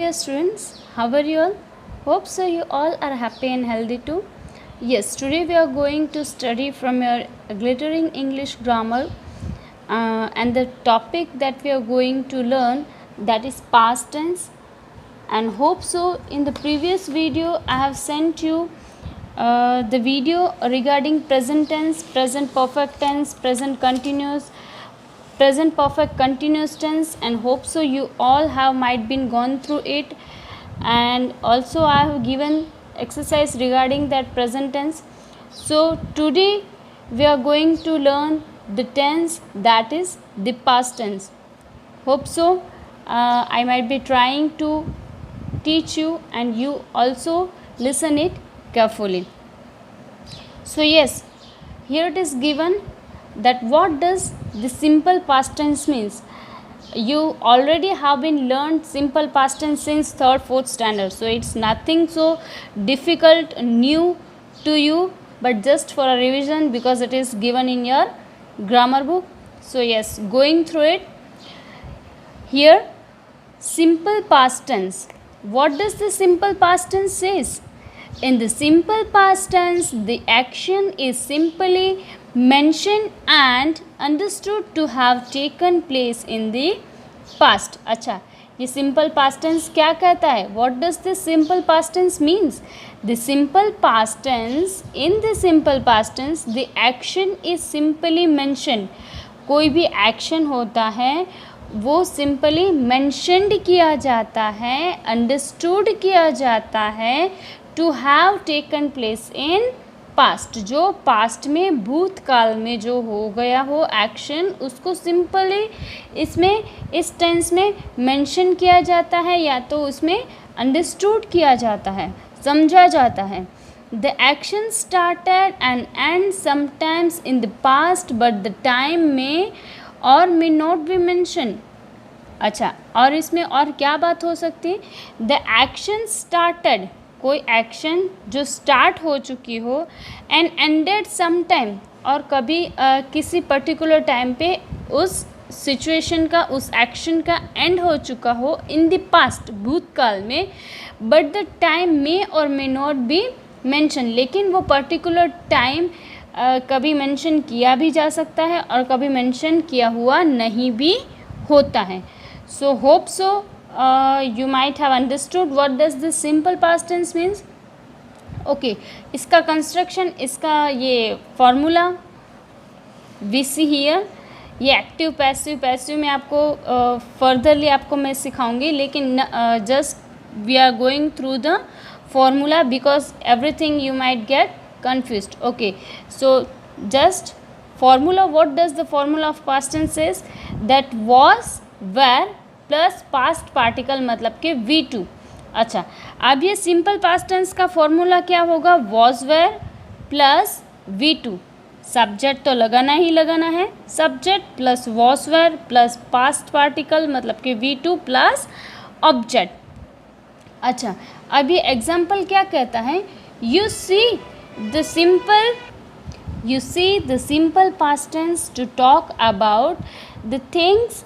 Dear students, how are you all? Hope so you all are happy and healthy too. Yes, today we are going to study from your glittering English grammar and the topic that we are going to learn, that is past tense. And hope so in the previous video I have sent you the video regarding present tense, present perfect tense, present continuous, present perfect continuous tense, and hope so you all have might been gone through it. And also I have given exercise regarding that present tense. So today we are going to learn the tense that is the past tense. Hope so I might be trying to teach you and you also listen it carefully. So yes, here it is given that what does the simple past tense means. You already have been learned simple past tense since 3rd 4th standard, so it's nothing so difficult new to you, but just for a revision because it is given in your grammar book. So yes, going through it. Here simple past tense, what does the simple past tense says? In the simple past tense, the action is simply mentioned and understood to have taken place in the past. अच्छा, ये simple past tense क्या कहता है? What does this simple past tense means? The simple past tense, in the simple past tense, the action is simply mentioned. कोई भी action होता है वो सिंपली मैंशनड किया जाता है, अंडरस्टूड किया जाता है, to have taken place in past, जो पास्ट में भूतकाल में जो हो गया हो एक्शन, उसको सिंपली इसमें इस टेंस में मेंशन किया जाता है या तो उसमें अंडरस्टूड किया जाता है, समझा जाता है. The action started and and sometimes in the past but the time में और मे नॉट बी मेंशन. अच्छा, और इसमें और क्या बात हो सकती है? द एक्शन स्टार्टेड, कोई एक्शन जो स्टार्ट हो चुकी हो, एंड एंडेड सम टाइम, और कभी किसी पर्टिकुलर टाइम पे उस सिचुएशन का, उस एक्शन का एंड हो चुका हो इन द पास्ट, भूतकाल में, बट द टाइम मे और मे नॉट बी मेंशन, लेकिन वो पर्टिकुलर टाइम कभी मेंशन किया भी जा सकता है और कभी मेंशन किया हुआ नहीं भी होता है. So hope so you might have understood what does this simple past tense means. Okay, इसका construction, इसका ये formula we see here. ये एक्टिव पैसिव में आपको फर्दरली आपको मैं सिखाऊंगी, लेकिन just we are going through the formula because everything you might get confused. Okay, so just formula, what does the formula of past tense says? That was, were plus past particle मतलब कि V2. अच्छा, अब ये simple past tense का formula क्या होगा? Was were plus V2. Subject तो लगाना ही लगाना है, subject plus was were plus past particle मतलब कि V2 प्लस ऑब्जेक्ट. अच्छा, अब ये एग्जाम्पल क्या कहता है? You see the simple past tense to talk about the things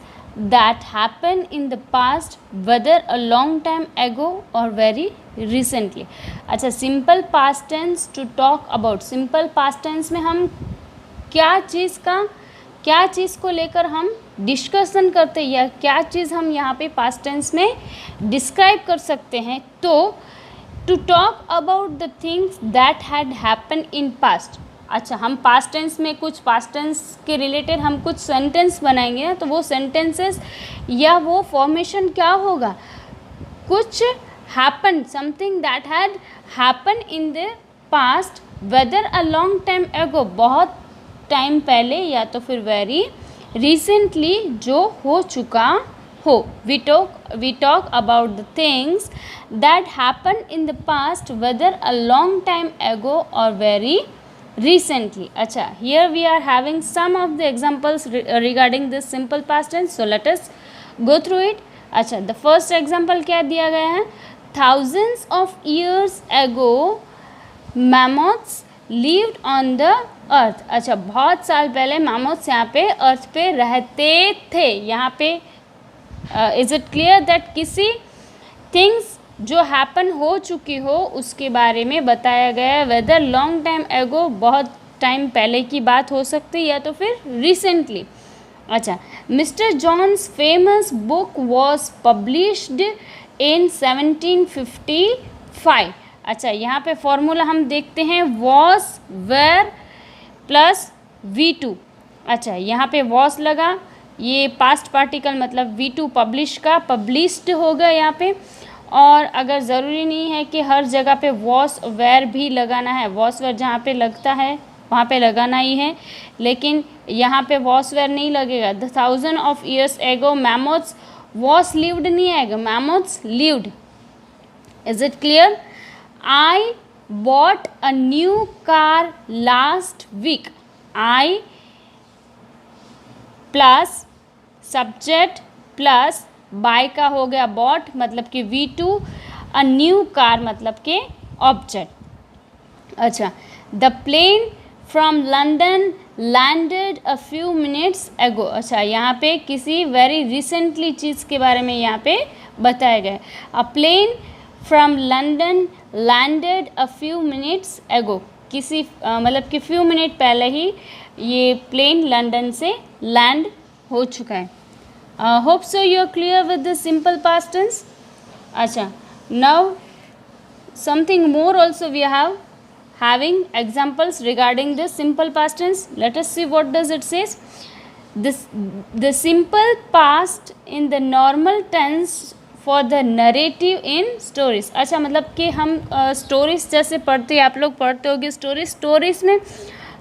that happened in the past, whether a long time ago or very recently. अच्छा, simple past tense to talk about. simple past tense में हम क्या चीज़ को लेकर हम discussion करते हैं या क्या चीज़ हम यहाँ पे past tense में डिस्क्राइब कर सकते हैं? तो to talk about the things that had happened in past. अच्छा, हम पास्ट टेंस में कुछ पास्ट टेंस के रिलेटेड हम कुछ सेंटेंस बनाएंगे, तो वो सेंटेंसेस या वो फॉर्मेशन क्या होगा? कुछ happen, something that had happen in the past, whether a long time एगो, बहुत टाइम पहले, या तो फिर वेरी रिसेंटली जो हो चुका हो. We talk about the things that happen in the past, whether a long time ago और वेरी recently. अच्छा, here we are having some of the examples regarding this simple past tense, so let us go through it. अच्छा, the first example क्या दिया गया है? thousands of years ago mammoths lived on the earth. अच्छा, बहुत साल पहले mammoths यहाँ पे अर्थ पे रहते थे. यहाँ पे is it clear that किसी थिंग्स जो हैपन हो चुकी हो उसके बारे में बताया गया है। वेदर लॉन्ग टाइम एगो, बहुत टाइम पहले की बात हो सकती है या तो फिर रिसेंटली। अच्छा, Mr Johns famous book was published in 1755। अच्छा, यहाँ पे फॉर्मूला हम देखते हैं, वॉज वेर प्लस V2। अच्छा, यहाँ पे वॉज लगा, ये पास्ट पार्टिकल मतलब V2 पब्लिश का, पब्लिश्ड होगा यहाँ पे। और अगर ज़रूरी नहीं है कि हर जगह पे वॉस वेर भी लगाना है, वॉस वेर जहाँ पे लगता है वहाँ पे लगाना ही है, लेकिन यहाँ पे वॉस वेर नहीं लगेगा। The 1000 of years ago mammoths was lived नहीं आएगा, mammoths lived. Is it clear? I bought a new car last week. I plus subject plus buy का हो गया बॉट मतलब कि V2, अ न्यू कार मतलब के ऑब्जेक्ट। अच्छा, the plane from London landed a few minutes ago. अच्छा, यहाँ पे किसी वेरी रिसेंटली चीज़ के बारे में यहाँ पे बताया गया है। A plane from London landed a few minutes ago, किसी मतलब कि फ्यू मिनट पहले ही ये प्लेन लंदन से लैंड हो चुका है। Hope so you are clear with the simple past tense. अच्छा, now something more also we have having examples regarding this simple past tense. Let us see what does it says. The simple past in the normal tense for the narrative in stories. अच्छा, मतलब कि हम stories जैसे पढ़ते हैं, आप लोग पढ़ते होगे स्टोरीज में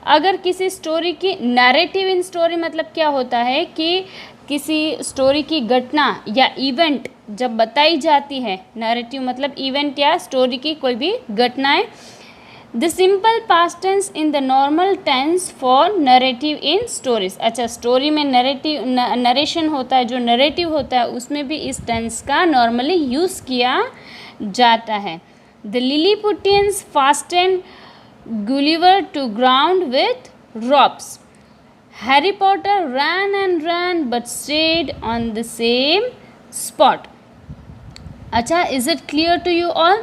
अगर किसी स्टोरी की नैरेटिव इन स्टोरी मतलब क्या होता है कि किसी स्टोरी की घटना या इवेंट जब बताई जाती है, नैरेटिव मतलब इवेंट या स्टोरी की कोई भी घटनाएं। The simple past tense in the normal tense for narrative in stories. अच्छा, स्टोरी में नरेटिव नरेशन होता है, जो नरेटिव होता है उसमें भी इस टेंस का नॉर्मली यूज़ किया जाता है। The Lilliputians fastened Gulliver to ground with ropes. Harry Potter ran and ran but stayed on the same spot. Acha, is it clear to you all?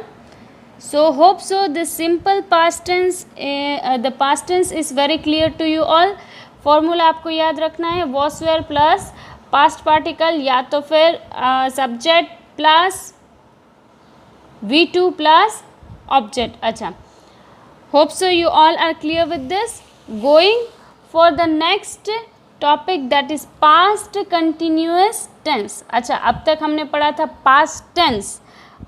So hope so the simple past tense, the past tense is very clear to you all. Formula आपको याद रखना है, was were plus past particle या तो फिर subject plus V2 plus object. अच्छा, hope so you all are clear with this. Going for the next topic, that is past continuous tense. अच्छा, अब तक हमने पढ़ा था past tense,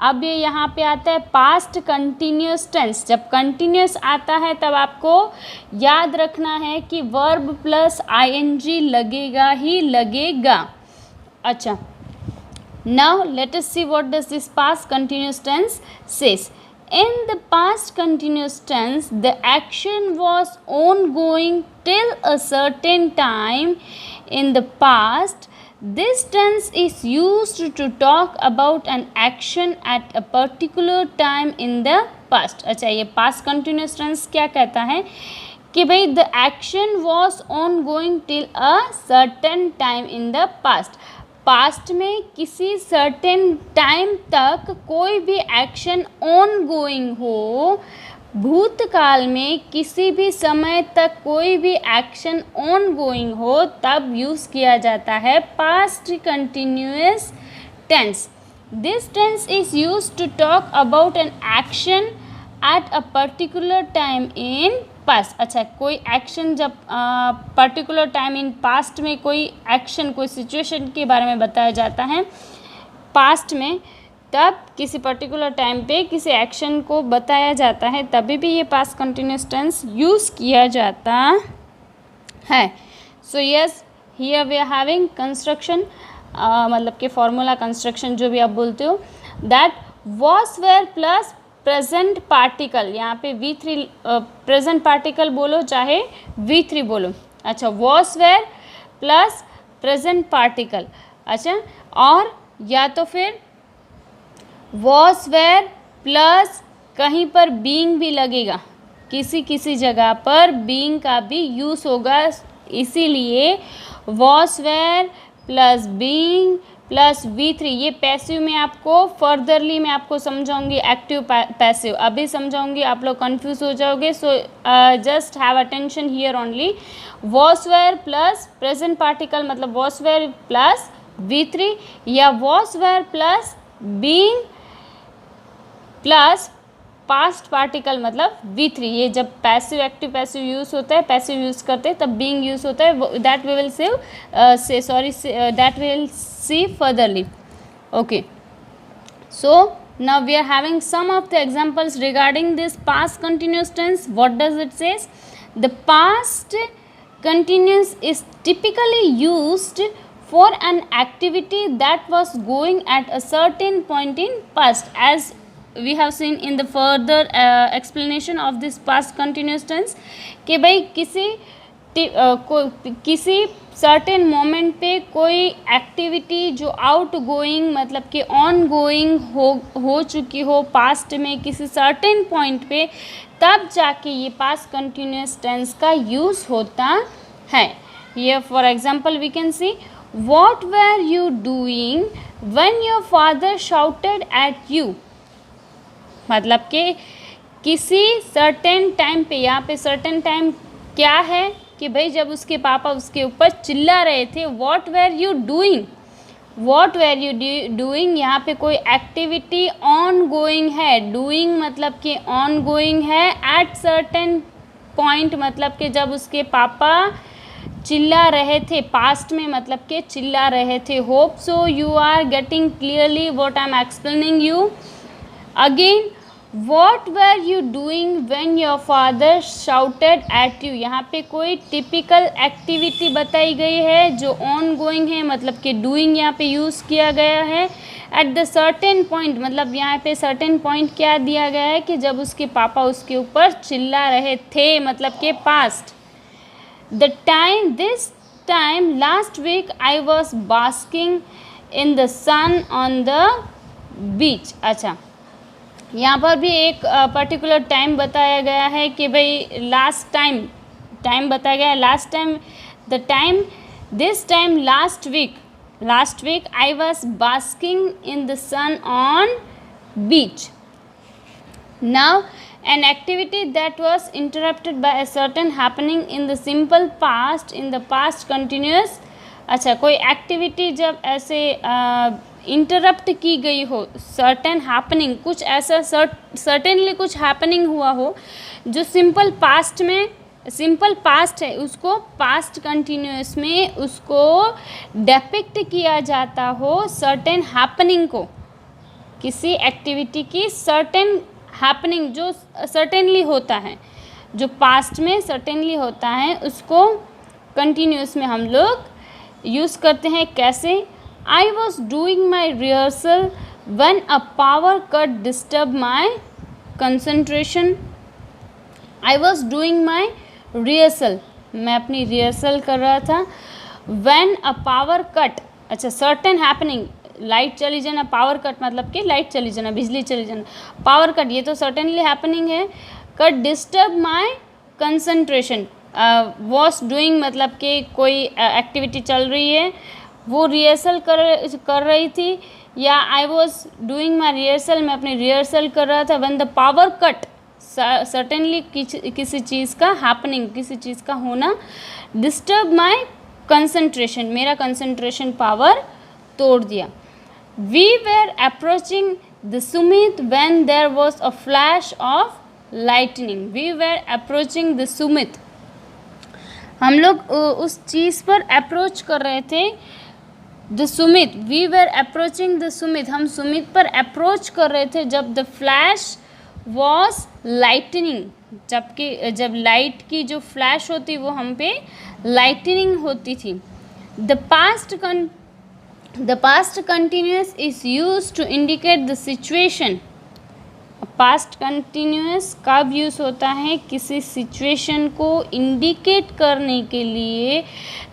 अब ये यहाँ पे आता है past continuous tense। जब continuous आता है तब आपको याद रखना है कि verb plus ing लगेगा ही लगेगा। अच्छा, now let us see what does this past continuous tense says. In the past continuous tense, the action was ongoing till a certain time in the past. This tense is used to talk about an action at a particular time in the past. अच्छा, ये past continuous tense क्या कहता है कि भाई the action was ongoing till a certain time in the past. Past में किसी certain time तक कोई भी एक्शन ऑन गोइंग हो, भूतकाल में किसी भी समय तक कोई भी एक्शन ऑन गोइंग हो, तब यूज़ किया जाता है past continuous tense. This tense is used to talk about an action at a particular time in past. अच्छा, कोई एक्शन जब पर्टिकुलर टाइम इन पास्ट में कोई एक्शन, कोई सिचुएशन के बारे में बताया जाता है पास्ट में, तब किसी पर्टिकुलर टाइम पे किसी एक्शन को बताया जाता है, तभी भी ये पास्ट कंटिन्यूअस टेंस यूज़ किया जाता है। So yes, here we are having construction, मतलब कि फॉर्मूला कंस्ट्रक्शन जो भी आप बोलते हो, that was were plus present particle, यहाँ पे V3 प्रेजेंट पार्टिकल बोलो चाहे V3 बोलो। अच्छा, was were plus present particle. अच्छा, और या तो फिर वॉस वेयर प्लस कहीं पर बीइंग भी लगेगा, किसी किसी जगह पर बीइंग का भी यूज़ होगा, इसीलिए was were plus being plus V3, ये पैसिव में आपको फर्दरली मैं आपको समझाऊंगी, एक्टिव पैसिव अभी समझाऊंगी, आप लोग कंफ्यूज हो जाओगे. So just have attention here only. Was were plus present particle मतलब वॉस वेयर प्लस V3 या was were plus being plus past particle मतलब V3. ये जब पैसिव एक्टिव पैसिव यूज़ होता है, पैसिव यूज़ करते हैं तब बीइंग यूज़ होता है. That we will that will see furtherly. Okay, so now we are having some of the examples regarding this past continuous tense. What does it says? The past continuous is typically used for an activity that was going at a certain point in past, as we have seen in the further explanation of this past continuous tense कि भाई किसी certain moment पे कोई activity जो out going मतलब कि on going हो चुकी हो पास्ट में किसी सर्टेन पॉइंट पे, तब जाके ये पास्ट कंटिन्यूस टेंस का यूज़ होता है. ये for example we can see what were you doing when your father shouted at you. मतलब कि किसी सर्टेन टाइम पे, यहाँ पे सर्टेन टाइम क्या है कि भाई जब उसके पापा उसके ऊपर चिल्ला रहे थे. What were you doing, what were you doing, यहाँ पे कोई एक्टिविटी ऑन गोइंग है. डूइंग मतलब कि ऑन गोइंग है. एट सर्टेन पॉइंट मतलब कि जब उसके पापा चिल्ला रहे थे, पास्ट में मतलब कि चिल्ला रहे थे. Hope so you are getting clearly what I am explaining you. Again what were you doing when your father shouted at you. यहाँ पे कोई टिपिकल एक्टिविटी बताई गई है जो ऑन गोइंग है, मतलब कि डूइंग यहाँ पे यूज़ किया गया है. एट द सर्टेन पॉइंट मतलब यहाँ पे सर्टेन पॉइंट क्या दिया गया है कि जब उसके पापा उसके ऊपर चिल्ला रहे थे, मतलब कि past. The time this time last week I was basking in the sun on the beach. अच्छा, यहाँ पर भी एक पर्टिकुलर टाइम बताया गया है कि भाई लास्ट टाइम बताया गया है. Last time, the time this time last week I was basking in the sun on beach. Now an activity that was interrupted by a certain happening in the simple past in the past continuous. अच्छा, कोई activity जब ऐसे interrupt की गई हो, certain happening, कुछ ऐसा certainly कुछ हैपनिंग हुआ हो जो सिंपल पास्ट है, उसको पास्ट कंटिन्यूस में उसको डेपिक्ट किया जाता हो. सर्टेन हैपनिंग को, किसी एक्टिविटी की सर्टेन हैपनिंग जो सर्टेनली होता है, जो पास्ट में सर्टेनली होता है, उसको कंटिन्यूस में हम लोग यूज़ करते हैं. कैसे? I was doing my rehearsal when a power cut disturb my concentration. I was doing my rehearsal, मैं अपनी रिहर्सल कर रहा था. व्हेन अ पावर कट, अच्छा सर्टेन हैपनिंग, लाइट चली जाना, पावर कट मतलब कि लाइट चली जाना, बिजली चली जाना. पावर कट ये तो सर्टेनली हैपनिंग है. Cut disturb my concentration, was doing मतलब कि कोई एक्टिविटी चल रही है, वो रिहर्सल कर रही थी, या I was doing my rehearsal, मैं अपनी रिहर्सल कर रहा था. When the power cut, certainly किसी चीज़ का हैपनिंग, किसी चीज़ का होना. डिस्टर्ब माई कंसंट्रेशन, मेरा कंसंट्रेशन पावर तोड़ दिया. We were approaching the Sumit when there was a flash of lightning. We were approaching the Sumit. हम लोग उस चीज़ पर अप्रोच कर रहे थे. The summit, we were approaching the summit, हम सुमित पर अप्रोच कर रहे थे जब द फ्लैश वॉज लाइटनिंग, जब लाइट की जो फ्लैश होती वो हम पे लाइटनिंग होती थी. The past continuous is used to indicate the situation. Past continuous कब यूज़ होता है? किसी सिचुएशन को इंडिकेट करने के लिए.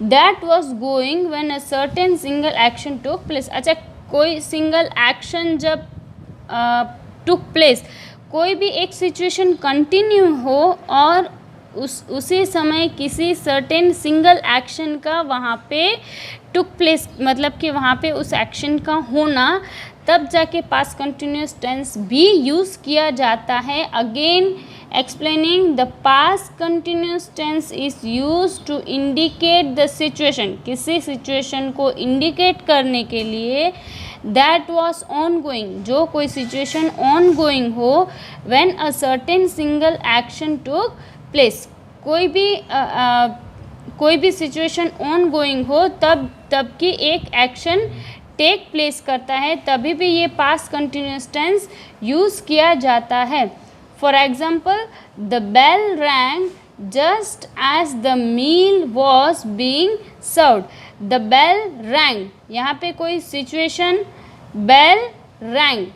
That was going when a certain single action took place. अच्छा, कोई सिंगल एक्शन जब टुक प्लेस, कोई भी एक सिचुएशन कंटिन्यू हो और उसी समय किसी सर्टेन सिंगल एक्शन का वहाँ पे टुक प्लेस, मतलब कि वहाँ पे उस एक्शन का होना, तब जाके पास्ट कंटिन्यूस टेंस भी यूज़ किया जाता है। Again explaining, the past continuous tense is use to indicate the situation, किसी सिचुएशन को इंडिकेट करने के लिए, दैट वॉज ऑन गोइंग, जो कोई सिचुएशन ऑन गोइंग हो, when a certain single action took place, कोई भी सिचुएशन ऑन गोइंग हो तब की एक एक्शन टेक प्लेस करता है, तभी भी ये पास्ट कंटिन्यूस टेंस यूज़ किया जाता है। For example, the bell rang just as the meal was being served. The bell rang, यहाँ पे कोई situation, bell rang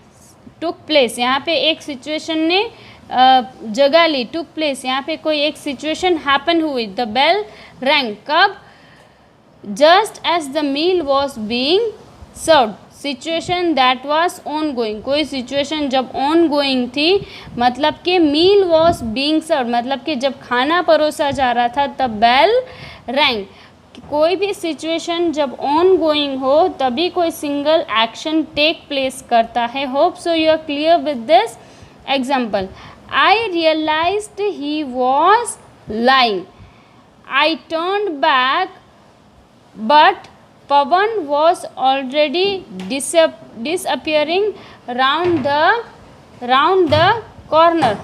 took place, यहाँ पे एक सिचुएशन ने जगह ली, टुक प्लेस, यहाँ पे कोई एक सिचुएशन हैपन हुई। द बेल रैंग कब? Just as the meal was being served, situation that was ongoing, कोई सिचुएशन जब ऑन गोइंग थी, मतलब कि मील वॉज बीइंग सर्व्ड, मतलब कि जब खाना परोसा जा रहा था तब बेल रैंग। कोई भी सिचुएशन जब ऑन गोइंग हो तभी कोई सिंगल एक्शन टेक प्लेस करता है। Hope so you are clear with this example. I realised he was lying, I turned back but Pawan was already disappearing round the corner.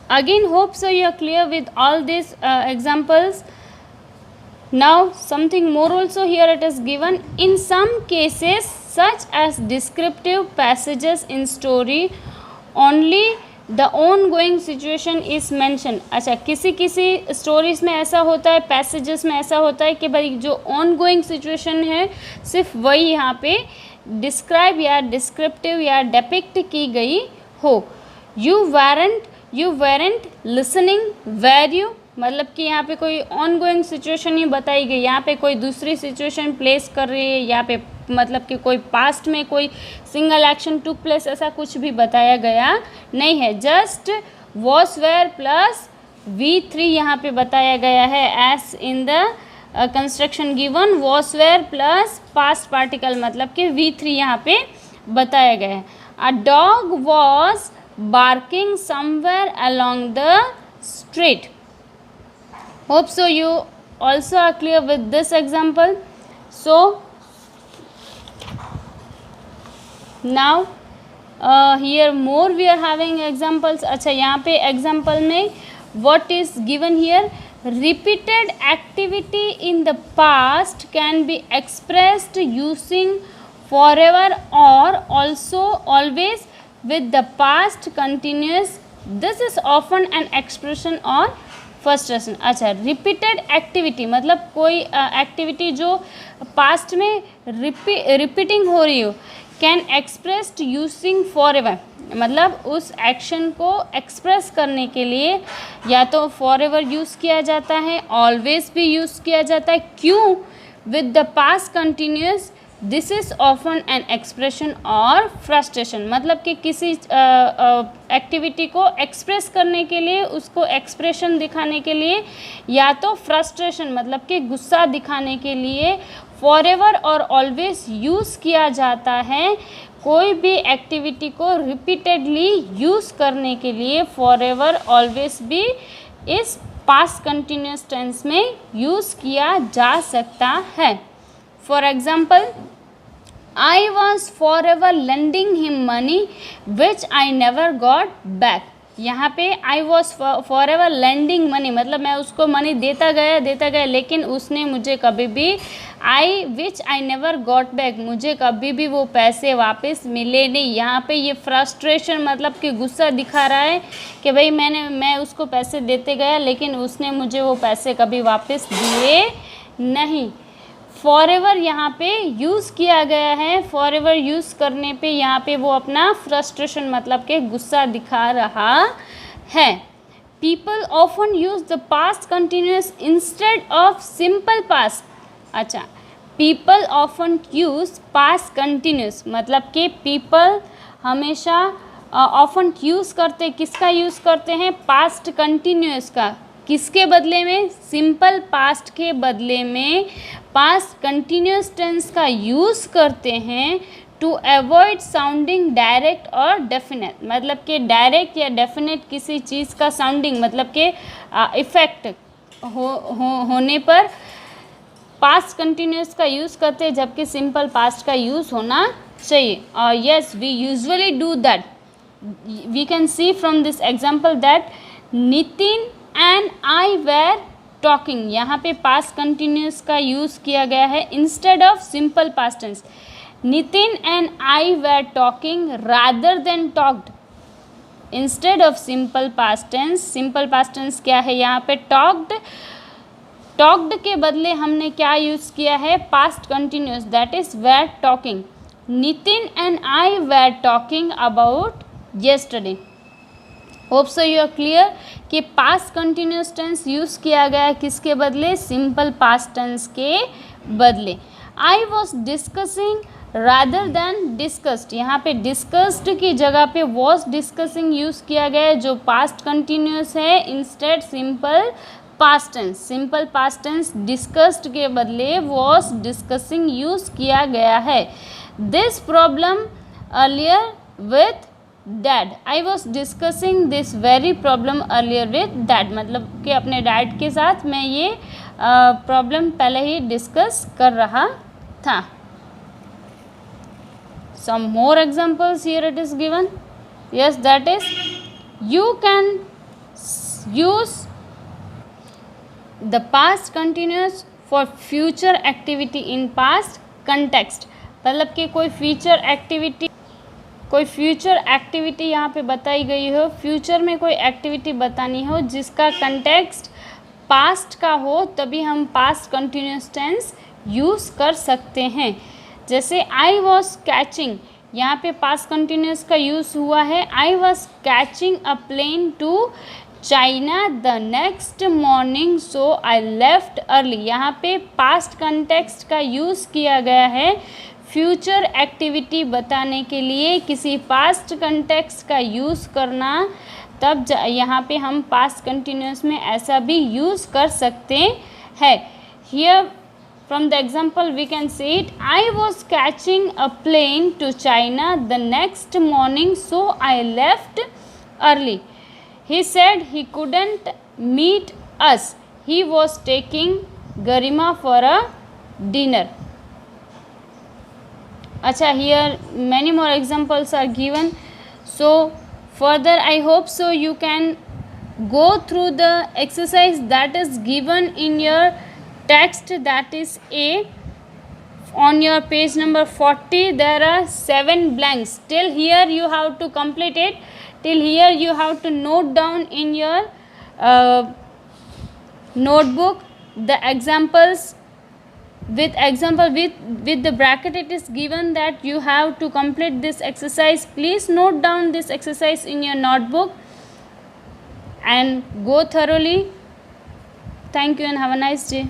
Again, hope so you are clear with all these examples. Now something more also here it is given. In some cases, such as descriptive passages in story, only the on going situation is mention. अच्छा, किसी stories में ऐसा होता है, passages में ऐसा होता है कि भाई जो ऑन गोइंग सिचुएशन है सिर्फ वही यहाँ पे डिस्क्राइब या डिस्क्रिप्टिव या डेपिक्ट की गई हो। You weren't listening, were you, मतलब कि यहाँ पे कोई ऑन गोइंग सिचुएशन ही बताई गई, यहाँ पे कोई दूसरी सिचुएशन प्लेस कर रही है, यहाँ पे मतलब कि कोई पास्ट में कोई सिंगल एक्शन टुक प्लेस, ऐसा कुछ भी बताया गया नहीं है। Just was were plus V3 यहाँ पे बताया गया है, as in the construction given, was were plus past particle, मतलब कि V3 यहाँ पे बताया गया है। A dog was barking somewhere along the street. Hope so you also are clear with this example. So now here more we are having examples। अच्छा, यहाँ पे example में what is given here, repeated activity in the past can be expressed using forever or also always with the past continuous, this is often an expression or frustration। अच्छा, repeated activity मतलब कोई activity जो past में repeating हो रही हो, can expressed using for ever, मतलब उस एक्शन को एक्सप्रेस करने के लिए या तो फॉर एवर यूज़ किया जाता है, ऑलवेज भी यूज़ किया जाता है। क्यों? With the past continuous, this is often an expression और फ्रस्ट्रेशन, मतलब कि किसी एक्टिविटी को एक्सप्रेस करने के लिए, उसको एक्सप्रेशन दिखाने के लिए, या तो फ्रस्ट्रेशन मतलब कि गुस्सा दिखाने के लिए फॉर एवर और ऑलवेज यूज़ किया जाता है। कोई भी एक्टिविटी को रिपीटेडली यूज़ करने के लिए फॉर एवर ऑलवेज भी इस पास्ट कंटिन्यूस टेंस में यूज़ किया जा सकता है। For example, I was forever lending him money which I never got back। यहाँ पे I was forever lending money मतलब मैं उसको मनी देता गया लेकिन उसने मुझे कभी भी which I never got back, मुझे कभी भी वो पैसे वापस मिले नहीं। यहाँ पे ये फ्रस्ट्रेशन मतलब कि गुस्सा दिखा रहा है कि भाई मैं उसको पैसे देते गया लेकिन उसने मुझे वो पैसे कभी वापस दिए नहीं। फॉर एवर यहाँ पे यूज़ किया गया है, फॉर एवर यूज़ करने पे यहाँ पे वो अपना फ्रस्ट्रेशन मतलब कि गुस्सा दिखा रहा है। People often use the past continuous instead of simple past. अच्छा, people often use past continuous मतलब कि पीपल हमेशा ऑफन यूज़ करते, किसका यूज़ करते हैं, पास्ट कंटिन्यूअस का, किसके बदले में, सिंपल पास्ट के बदले में पास्ट कंटिन्यूअस टेंस का यूज़ करते हैं टू अवॉइड साउंडिंग डायरेक्ट और डेफिनेट, मतलब कि डायरेक्ट या डेफिनेट किसी चीज़ का साउंडिंग मतलब कि इफ़ेक्ट होने पर पास्ट कंटिन्यूअस का यूज़ करते हैं, जबकि सिंपल पास्ट का यूज़ होना चाहिए. और yes, we usually do that. We can see from this example that Nitin and I were talking. यहाँ पे पास्ट कंटिन्यूअस का यूज़ किया गया है instead of simple past tense. Nitin and I were talking rather than talked instead of simple past tense. Simple past tense क्या है यहाँ पे, टॉक्ड. टॉक्ड के बदले हमने क्या यूज़ किया है, past continuous, that is were talking. Nitin and I were talking about yesterday. Hope so you are clear कि पास्ट कंटिन्यूअस टेंस यूज़ किया गया है किसके बदले, सिंपल पास्ट टेंस के बदले. आई was discussing rather than discussed. यहाँ पे डिस्कस्ड की जगह पे वॉज डिस्कसिंग यूज़ किया गया है जो पास्ट कंटिन्यूअस है, instead simple past tense. Simple past tense discussed के बदले वॉज डिस्कसिंग यूज़ किया गया है. This problem earlier with dad. I was discussing this very problem earlier with dad, मतलब कि अपने डैड के साथ मैं ये प्रॉब्लम पहले ही डिस्कस कर रहा था. Some more examples here it is given. Yes, that is you can use the past continuous for future activity in past context. मतलब कि कोई फ्यूचर एक्टिविटी यहाँ पे बताई गई हो, फ्यूचर में कोई एक्टिविटी बतानी हो जिसका कंटेक्स्ट पास्ट का हो, तभी हम पास्ट कंटिन्यूस टेंस यूज़ कर सकते हैं. जैसे आई वॉज कैचिंग, यहाँ पे पास्ट कंटिन्यूस का यूज़ हुआ है. I was catching a plane to China the next morning so I left early. यहाँ पे पास्ट कंटेक्स्ट का यूज़ किया गया है फ्यूचर एक्टिविटी बताने के लिए. किसी पास्ट कंटेक्स्ट का यूज़ करना, तब यहाँ पे हम पास्ट कंटिन्यूस में ऐसा भी यूज़ कर सकते हैं. Here from the example we can see it, I was catching a plane to China the next morning so I left early. He said he couldn't meet us. He was taking Garima for a dinner. Acha, here many more examples are given. So further I hope so you can go through the exercise that is given in your text, that is A. On your page number 40 there are 7 blanks. Till here you have to complete it. Till here you have to note down in your notebook the examples. With the bracket it is given that you have to complete this exercise. Please note down this exercise in your notebook and go thoroughly. Thank you and have a nice day.